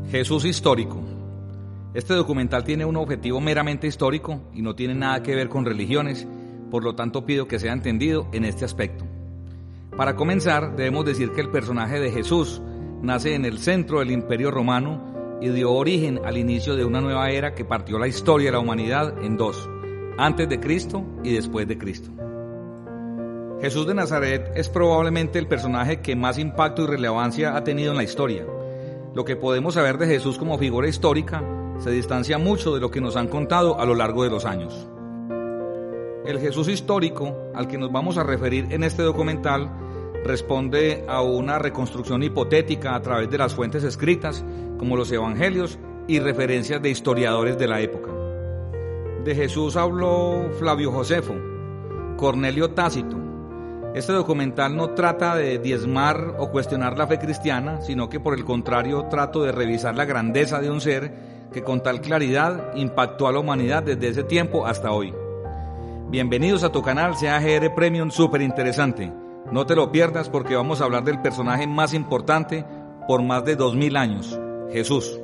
Jesús histórico. Este documental tiene un objetivo meramente histórico y no tiene nada que ver con religiones, por lo tanto pido que sea entendido en este aspecto. Para comenzar, debemos decir que el personaje de Jesús nace en el centro del Imperio Romano y dio origen al inicio de una nueva era que partió la historia de la humanidad en dos, antes de Cristo y después de Cristo. Jesús de Nazaret es probablemente el personaje que más impacto y relevancia ha tenido en la historia. Lo que podemos saber de Jesús como figura histórica se distancia mucho de lo que nos han contado a lo largo de los años. El Jesús histórico al que nos vamos a referir en este documental responde a una reconstrucción hipotética a través de las fuentes escritas, como los evangelios y referencias de historiadores de la época. De Jesús habló Flavio Josefo, Cornelio Tácito. Este documental no trata de diezmar o cuestionar la fe cristiana, sino que por el contrario trato de revisar la grandeza de un ser que con tal claridad impactó a la humanidad desde ese tiempo hasta hoy. Bienvenidos a tu canal CAGR Premium Súper Interesante. No te lo pierdas porque vamos a hablar del personaje más importante por más de 2000 años, Jesús.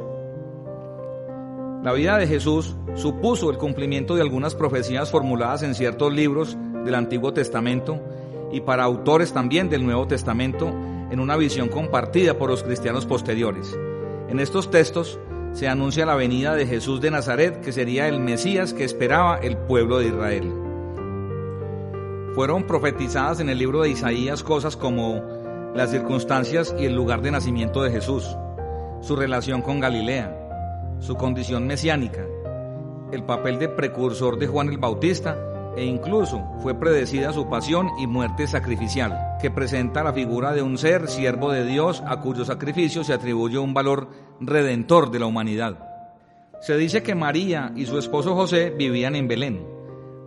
La vida de Jesús supuso el cumplimiento de algunas profecías formuladas en ciertos libros del Antiguo Testamento y para autores también del Nuevo Testamento en una visión compartida por los cristianos posteriores. En estos textos se anuncia la venida de Jesús de Nazaret, que sería el Mesías que esperaba el pueblo de Israel. Fueron profetizadas en el libro de Isaías cosas como las circunstancias y el lugar de nacimiento de Jesús, su relación con Galilea, su condición mesiánica, el papel de precursor de Juan el Bautista e incluso fue predecida su pasión y muerte sacrificial, que presenta la figura de un ser siervo de Dios a cuyo sacrificio se atribuye un valor redentor de la humanidad. Se dice que María y su esposo José vivían en Belén.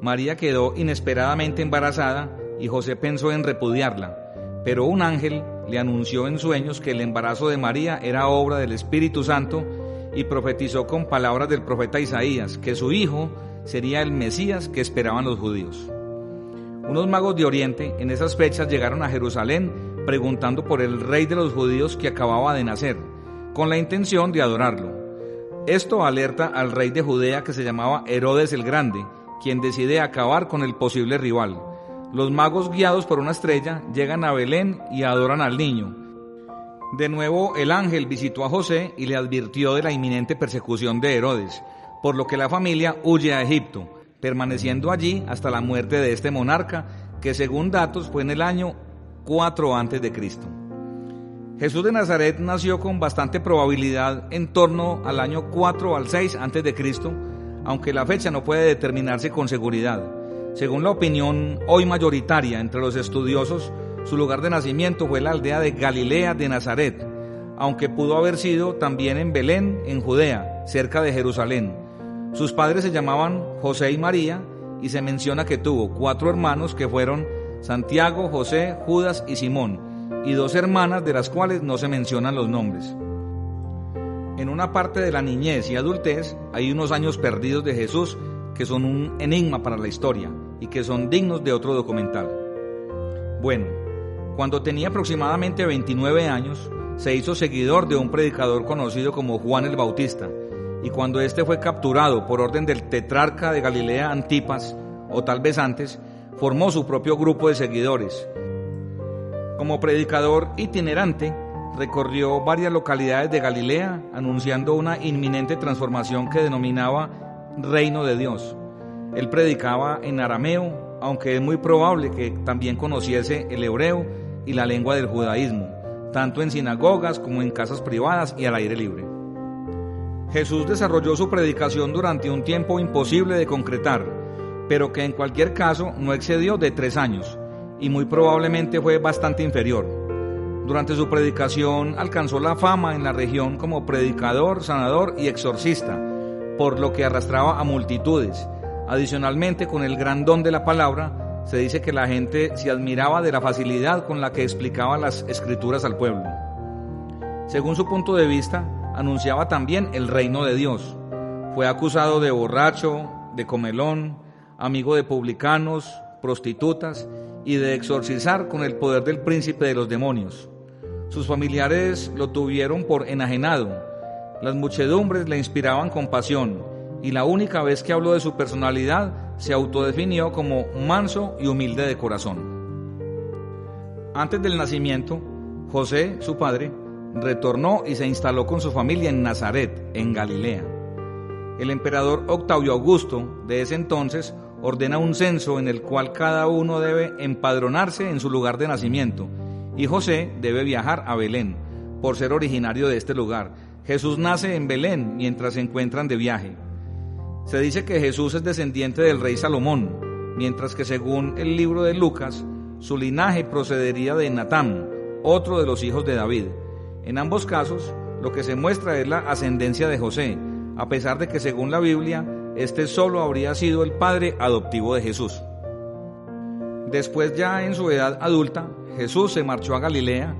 María quedó inesperadamente embarazada y José pensó en repudiarla, pero un ángel le anunció en sueños que el embarazo de María era obra del Espíritu Santo y profetizó con palabras del profeta Isaías que su hijo sería el Mesías que esperaban los judíos. Unos magos de Oriente en esas fechas llegaron a Jerusalén preguntando por el rey de los judíos que acababa de nacer, con la intención de adorarlo. Esto alerta al rey de Judea que se llamaba Herodes el Grande, quien decide acabar con el posible rival. Los magos, guiados por una estrella, llegan a Belén y adoran al niño. De nuevo el ángel visitó a José y le advirtió de la inminente persecución de Herodes, por lo que la familia huye a Egipto, permaneciendo allí hasta la muerte de este monarca, que según datos fue en el año 4 a.C. Jesús de Nazaret nació con bastante probabilidad en torno al año 4 al 6 a.C., aunque la fecha no puede determinarse con seguridad. Según la opinión hoy mayoritaria entre los estudiosos, su lugar de nacimiento fue la aldea de Galilea de Nazaret, aunque pudo haber sido también en Belén, en Judea, cerca de Jerusalén. Sus padres se llamaban José y María y se menciona que tuvo 4 hermanos que fueron Santiago, José, Judas y Simón, y 2 hermanas de las cuales no se mencionan los nombres. En una parte de la niñez y adultez hay unos años perdidos de Jesús que son un enigma para la historia y que son dignos de otro documental. Bueno, cuando tenía aproximadamente 29 años, se hizo seguidor de un predicador conocido como Juan el Bautista, y cuando éste fue capturado por orden del tetrarca de Galilea Antipas, o tal vez antes, formó su propio grupo de seguidores. Como predicador itinerante, recorrió varias localidades de Galilea anunciando una inminente transformación que denominaba Reino de Dios. Él predicaba en arameo, aunque es muy probable que también conociese el hebreo y la lengua del judaísmo, tanto en sinagogas como en casas privadas y al aire libre. Jesús desarrolló su predicación durante un tiempo imposible de concretar, pero que en cualquier caso no excedió de 3 años, y muy probablemente fue bastante inferior. Durante su predicación alcanzó la fama en la región como predicador, sanador y exorcista, por lo que arrastraba a multitudes. Adicionalmente, con el gran don de la palabra, se dice que la gente se admiraba de la facilidad con la que explicaba las escrituras al pueblo. Según su punto de vista, anunciaba también el reino de Dios. Fue acusado de borracho, de comelón, amigo de publicanos, prostitutas y de exorcizar con el poder del príncipe de los demonios. Sus familiares lo tuvieron por enajenado, Las muchedumbres le inspiraban compasión y la única vez que habló de su personalidad se autodefinió como manso y humilde de corazón. Antes del nacimiento, José, su padre, retornó y se instaló con su familia en Nazaret, en Galilea. El emperador Octavio Augusto, de ese entonces, ordena un censo en el cual cada uno debe empadronarse en su lugar de nacimiento, y José debe viajar a Belén, por ser originario de este lugar. Jesús nace en Belén mientras se encuentran de viaje. Se dice que Jesús es descendiente del rey Salomón, mientras que según el libro de Lucas, su linaje procedería de Natán, otro de los hijos de David. En ambos casos, lo que se muestra es la ascendencia de José, a pesar de que según la Biblia, este solo habría sido el padre adoptivo de Jesús. Después, ya en su edad adulta, Jesús se marchó a Galilea,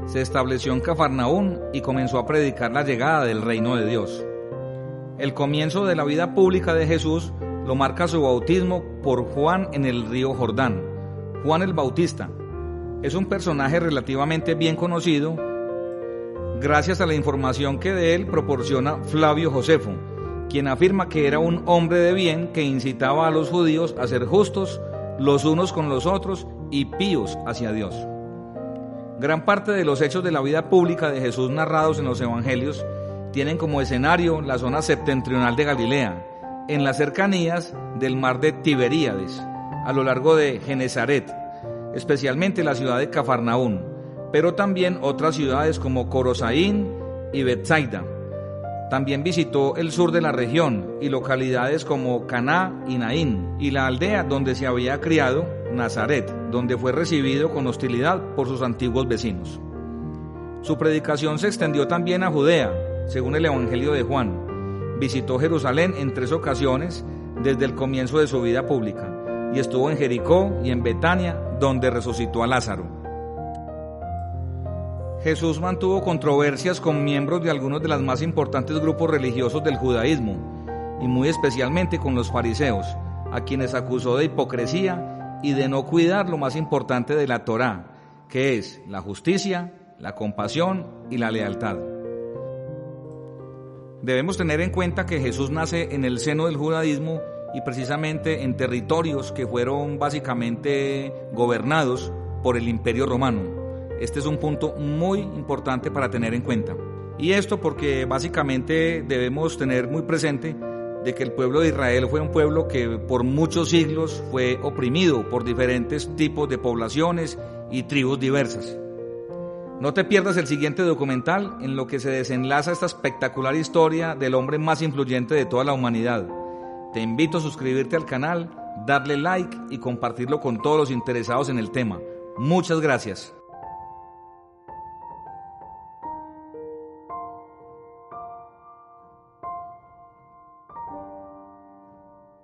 se estableció en Cafarnaún y comenzó a predicar la llegada del reino de Dios. El comienzo de la vida pública de Jesús lo marca su bautismo por Juan en el río Jordán. Juan el Bautista es un personaje relativamente bien conocido gracias a la información que de él proporciona Flavio Josefo, quien afirma que era un hombre de bien que incitaba a los judíos a ser justos los unos con los otros y píos hacia Dios. Gran parte de los hechos de la vida pública de Jesús narrados en los evangelios tienen como escenario la zona septentrional de Galilea, en las cercanías del mar de Tiberíades, a lo largo de Genesaret, especialmente la ciudad de Cafarnaún, pero también otras ciudades como Corosaín y Betsaida. También visitó el sur de la región y localidades como Caná y Naín, y la aldea donde se había criado, Nazaret, donde fue recibido con hostilidad por sus antiguos vecinos. Su predicación se extendió también a Judea, según el Evangelio de Juan. Visitó Jerusalén en 3 ocasiones desde el comienzo de su vida pública, y estuvo en Jericó y en Betania, donde resucitó a Lázaro. Jesús mantuvo controversias con miembros de algunos de los más importantes grupos religiosos del judaísmo, y muy especialmente con los fariseos, a quienes acusó de hipocresía y de no cuidar lo más importante de la Torá, que es la justicia, la compasión y la lealtad. Debemos tener en cuenta que Jesús nace en el seno del judaísmo y precisamente en territorios que fueron básicamente gobernados por el Imperio Romano. Este es un punto muy importante para tener en cuenta. Y esto porque básicamente debemos tener muy presente de que el pueblo de Israel fue un pueblo que por muchos siglos fue oprimido por diferentes tipos de poblaciones y tribus diversas. No te pierdas el siguiente documental en lo que se desenlaza esta espectacular historia del hombre más influyente de toda la humanidad. Te invito a suscribirte al canal, darle like y compartirlo con todos los interesados en el tema. Muchas gracias.